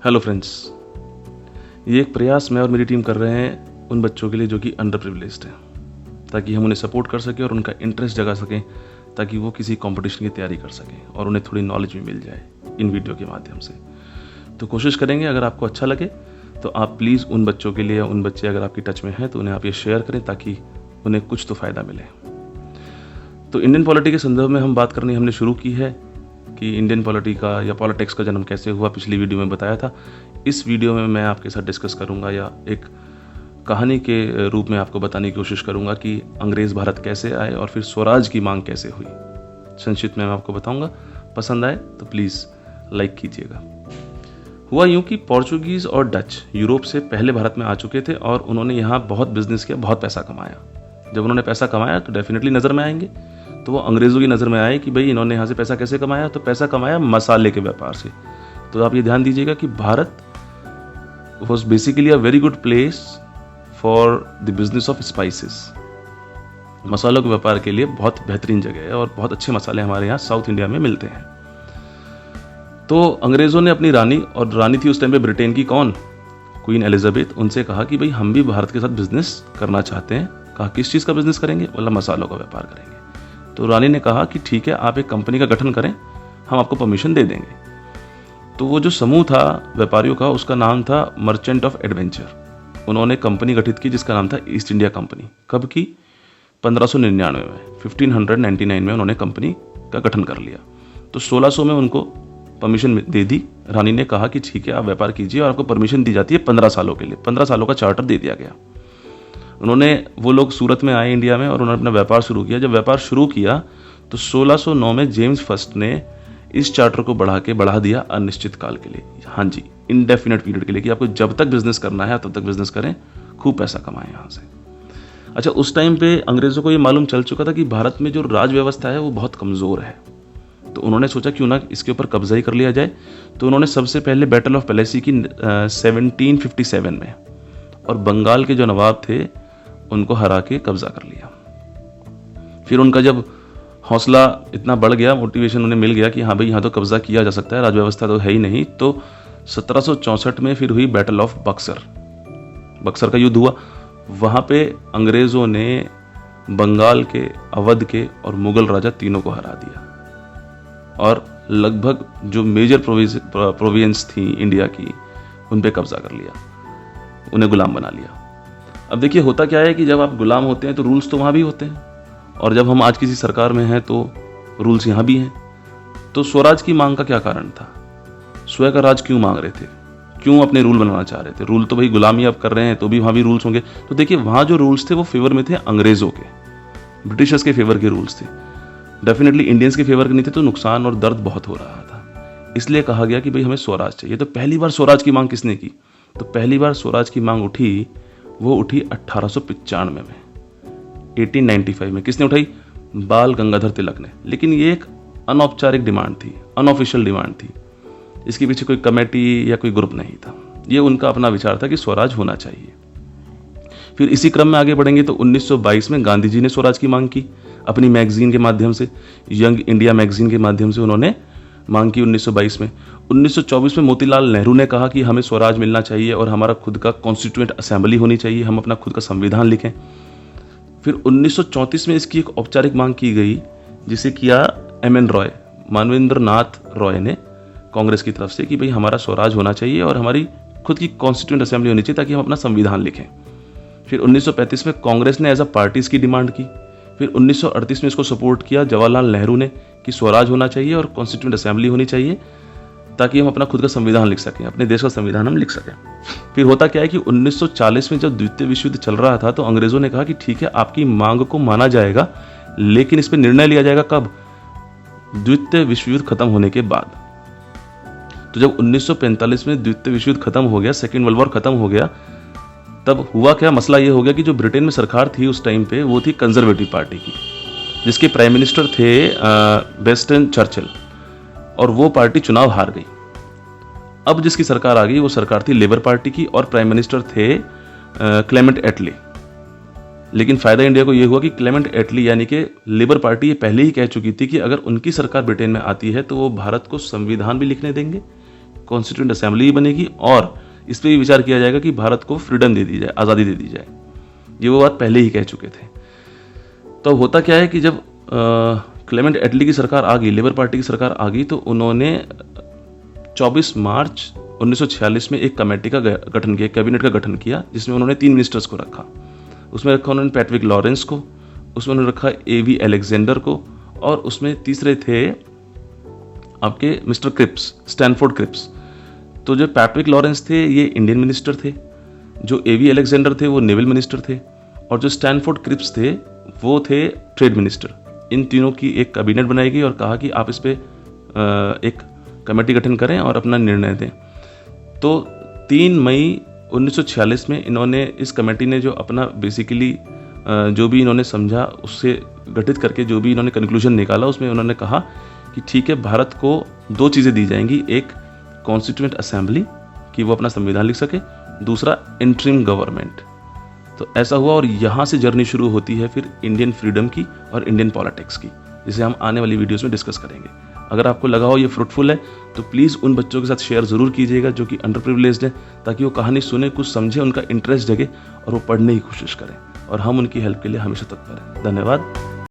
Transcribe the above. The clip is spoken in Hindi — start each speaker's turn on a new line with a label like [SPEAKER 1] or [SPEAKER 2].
[SPEAKER 1] हेलो फ्रेंड्स, ये एक प्रयास मैं और मेरी टीम कर रहे हैं उन बच्चों के लिए जो कि अंडर प्रिविलेज्ड हैं, ताकि हम उन्हें सपोर्ट कर सकें और उनका इंटरेस्ट जगा सकें, ताकि वो किसी कंपटीशन की तैयारी कर सकें और उन्हें थोड़ी नॉलेज भी मिल जाए इन वीडियो के माध्यम से। तो कोशिश करेंगे, अगर आपको अच्छा लगे तो आप प्लीज़ उन बच्चों के लिए, उन बच्चे अगर आपकी टच में हैं तो उन्हें आप ये शेयर करें ताकि उन्हें कुछ तो फ़ायदा मिले। तो इंडियन पॉलिटी के संदर्भ में हम बात करनी हमने शुरू की है कि इंडियन पॉलिटी का या पॉलिटिक्स का जन्म कैसे हुआ, पिछली वीडियो में बताया था। इस वीडियो में मैं आपके साथ डिस्कस करूंगा या एक कहानी के रूप में आपको बताने की कोशिश करूंगा कि अंग्रेज़ भारत कैसे आए और फिर स्वराज की मांग कैसे हुई। संक्षिप्त में मैं आपको बताऊंगा। पसंद आए तो प्लीज़ लाइक कीजिएगा। हुआ यूँ कि पोर्चुगीज़ और डच यूरोप से पहले भारत में आ चुके थे और उन्होंने यहाँ बहुत बिजनेस किया, बहुत पैसा कमाया। जब उन्होंने पैसा कमाया तो डेफिनेटली नज़र में आएंगे, तो वो अंग्रेज़ों की नज़र में आए कि भाई इन्होंने यहाँ से पैसा कैसे कमाया। तो पैसा कमाया मसाले के व्यापार से। तो आप ये ध्यान दीजिएगा कि Bharat was basically a very good place for the business of spices. मसालों के व्यापार के लिए बहुत बेहतरीन जगह है और बहुत अच्छे मसाले हमारे यहाँ साउथ इंडिया में मिलते हैं। तो अंग्रेज़ों ने अपनी रानी, और रानी थी उस टाइम पे ब्रिटेन की कौन, क्वीन एलिजाबेथ, उनसे कहा कि भाई हम भी भारत के साथ बिजनेस करना चाहते हैं। कहा किस चीज़ का बिजनेस करेंगे? बोला मसालों का व्यापार करेंगे। तो रानी ने कहा कि ठीक है, आप एक कंपनी का गठन करें, हम आपको परमिशन दे देंगे। तो वो जो समूह था व्यापारियों का, उसका नाम था मर्चेंट ऑफ एडवेंचर। उन्होंने कंपनी गठित की जिसका नाम था ईस्ट इंडिया कंपनी। कब की? 1599 में, 1599 में उन्होंने कंपनी का गठन कर लिया। तो 1600 में उनको परमिशन दे दी। रानी ने कहा कि ठीक है, आप व्यापार कीजिए, और आपको परमिशन दी जाती है 15 सालों के लिए। 15 सालों का चार्टर दे दिया गया। वो लोग सूरत में आए इंडिया में और उन्होंने अपना व्यापार शुरू किया। जब व्यापार शुरू किया तो 1609 में जेम्स फर्स्ट ने इस चार्टर को बढ़ा दिया अनिश्चित काल के लिए। हाँ जी, इंडेफिनेट पीरियड के लिए, कि आपको जब तक बिजनेस करना है तब तक बिजनेस करें, खूब पैसा कमाएं यहाँ से। अच्छा, उस टाइम पे अंग्रेज़ों को ये मालूम चल चुका था कि भारत में जो राज व्यवस्था है वो बहुत कमज़ोर है। तो उन्होंने सोचा क्यों ना इसके ऊपर कब्जा ही कर लिया जाए। तो उन्होंने सबसे पहले बैटल ऑफ प्लेसी की 1757 में, और बंगाल के जो नवाब थे उनको हरा के कब्जा कर लिया। फिर उनका जब हौसला इतना बढ़ गया, मोटिवेशन उन्हें मिल गया कि हाँ भाई यहाँ तो कब्जा किया जा सकता है, राजव्यवस्था तो है ही नहीं। तो 1764 में फिर हुई बैटल ऑफ बक्सर। बक्सर का युद्ध हुआ। वहाँ पे अंग्रेज़ों ने बंगाल के, अवध के और मुगल राजा तीनों को हरा दिया, और लगभग जो मेजर प्रोविंस थी इंडिया की उन पे कब्जा कर लिया, उन्हें गुलाम बना लिया। अब देखिए, होता क्या है कि जब आप गुलाम होते हैं तो रूल्स तो वहाँ भी होते हैं, और जब हम आज किसी सरकार में हैं तो रूल्स यहाँ भी हैं। तो स्वराज की मांग का क्या कारण था? स्वयं का राज क्यों मांग रहे थे? क्यों अपने रूल बनाना चाह रहे थे? रूल तो भाई गुलामी अब कर रहे हैं तो भी वहाँ भी रूल्स होंगे। तो देखिए, वहाँ जो रूल्स थे वो फेवर में थे अंग्रेज़ों के, ब्रिटिशर्स के फेवर के रूल्स थे। डेफिनेटली इंडियंस के फेवर के नहीं थे, तो नुकसान और दर्द बहुत हो रहा था। इसलिए कहा गया कि भाई हमें स्वराज चाहिए। तो पहली बार स्वराज की मांग किसने की? तो पहली बार स्वराज की मांग उठी 1895 में, 1895 में। किसने उठाई? बाल गंगाधर तिलक ने। लेकिन ये एक अनौपचारिक डिमांड थी, अनऑफिशियल डिमांड थी। इसके पीछे कोई कमेटी या कोई ग्रुप नहीं था। ये उनका अपना विचार था कि स्वराज होना चाहिए। फिर इसी क्रम में आगे बढ़ेंगे तो 1922 में गांधी जी ने स्वराज की मांग की, अपनी मैगजीन के माध्यम से, यंग इंडिया मैगजीन के माध्यम से उन्होंने मांग की 1922 में। 1924 में मोतीलाल नेहरू ने कहा कि हमें स्वराज मिलना चाहिए और हमारा खुद का कॉन्स्टिट्यूएंट असेंबली होनी चाहिए, हम अपना खुद का संविधान लिखें। फिर 1934 में इसकी एक औपचारिक मांग की गई, जिसे किया MN रॉय, मानवेंद्र नाथ रॉय ने, कांग्रेस की तरफ से, कि भाई हमारा स्वराज होना चाहिए और हमारी खुद की कॉन्स्टिट्यूएंट असेंबली होनी चाहिए ताकि हम अपना संविधान लिखें। फिर 1935 में कांग्रेस ने एज अ पार्टी इसकी डिमांड की। फिर 1938 में इसको सपोर्ट किया जवाहरलाल नेहरू ने कि स्वराज होना चाहिए और कॉन्स्टिट्यूएंट असेंबली होनी चाहिए ताकि हम अपना खुद का संविधान लिख सकें, अपने देश का संविधान हम लिख सकें। फिर होता क्या है कि 1940 में जब द्वितीय विश्व युद्ध चल रहा था तो अंग्रेज़ों ने कहा कि ठीक है, आपकी मांग को माना जाएगा, लेकिन इस पर निर्णय लिया जाएगा कब? द्वितीय विश्व युद्ध खत्म होने के बाद। तो जब 1945 में द्वितीय विश्व युद्ध खत्म हो गया, सेकेंड वर्ल्ड वॉर खत्म हो गया, तब हुआ क्या? मसला ये हो गया कि जो ब्रिटेन में सरकार थी उस टाइम पे, वो थी कंजर्वेटिव पार्टी की, जिसके प्राइम मिनिस्टर थे वेस्टन चर्चिल, और वो पार्टी चुनाव हार गई। अब जिसकी सरकार आ गई वो सरकार थी लेबर पार्टी की, और प्राइम मिनिस्टर थे क्लेमेंट एटली। लेकिन फ़ायदा इंडिया को ये हुआ कि क्लेमेंट एटली यानी कि लेबर पार्टी ये पहले ही कह चुकी थी कि अगर उनकी सरकार ब्रिटेन में आती है तो वो भारत को संविधान भी लिखने देंगे, कॉन्स्टिट्यूएंट असेंबली बनेगी और इस पर भी विचार किया जाएगा कि भारत को फ्रीडम दे दी जाए, आज़ादी दे दी जाए। ये वो बात पहले ही कह चुके थे। तो होता क्या है कि जब क्लेमेंट एटली की सरकार आ गई, लेबर पार्टी की सरकार आ गई, तो उन्होंने 24 मार्च 1946 में एक कमेटी का गठन किया, कैबिनेट का गठन किया, जिसमें उन्होंने 3 मिनिस्टर्स को रखा। उसमें रखा उन्होंने पैट्रिक लॉरेंस को, उसमें उन्होंने रखा एवी अलेक्जेंडर को, और उसमें तीसरे थे आपके मिस्टर क्रिप्स, स्टैनफोर्ड क्रिप्स। तो जो पैट्रिक लॉरेंस थे ये इंडियन मिनिस्टर थे, जो एवी अलेक्जेंडर थे वो नेवल मिनिस्टर थे, और जो स्टैनफोर्ड क्रिप्स थे वो थे ट्रेड मिनिस्टर। इन तीनों की एक कैबिनेट बनाई गई और कहा कि आप इस पे एक कमेटी गठन करें और अपना निर्णय दें। तो 3 मई 1946 में इन्होंने, इस कमेटी ने जो अपना बेसिकली जो भी इन्होंने समझा उससे गठित करके जो भी इन्होंने कंक्लूजन निकाला, उसमें उन्होंने कहा कि ठीक है, भारत को 2 चीज़ें दी जाएंगी, एक कॉन्स्टिट्यूएंट असेंबली कि वो अपना संविधान लिख सके, दूसरा इंटरिम गवर्नमेंट। तो ऐसा हुआ और यहाँ से जर्नी शुरू होती है फिर इंडियन फ्रीडम की और इंडियन पॉलिटिक्स की, जिसे हम आने वाली वीडियोस में डिस्कस करेंगे। अगर आपको लगा हो ये फ्रूटफुल है तो प्लीज़ उन बच्चों के साथ शेयर ज़रूर कीजिएगा जो कि अंडर प्रिविलेज्ड है, ताकि वो कहानी सुने, कुछ समझे, उनका इंटरेस्ट जगे और वो पढ़ने की कोशिश करें, और हम उनकी हेल्प के लिए हमेशा तत्पर हैं। धन्यवाद।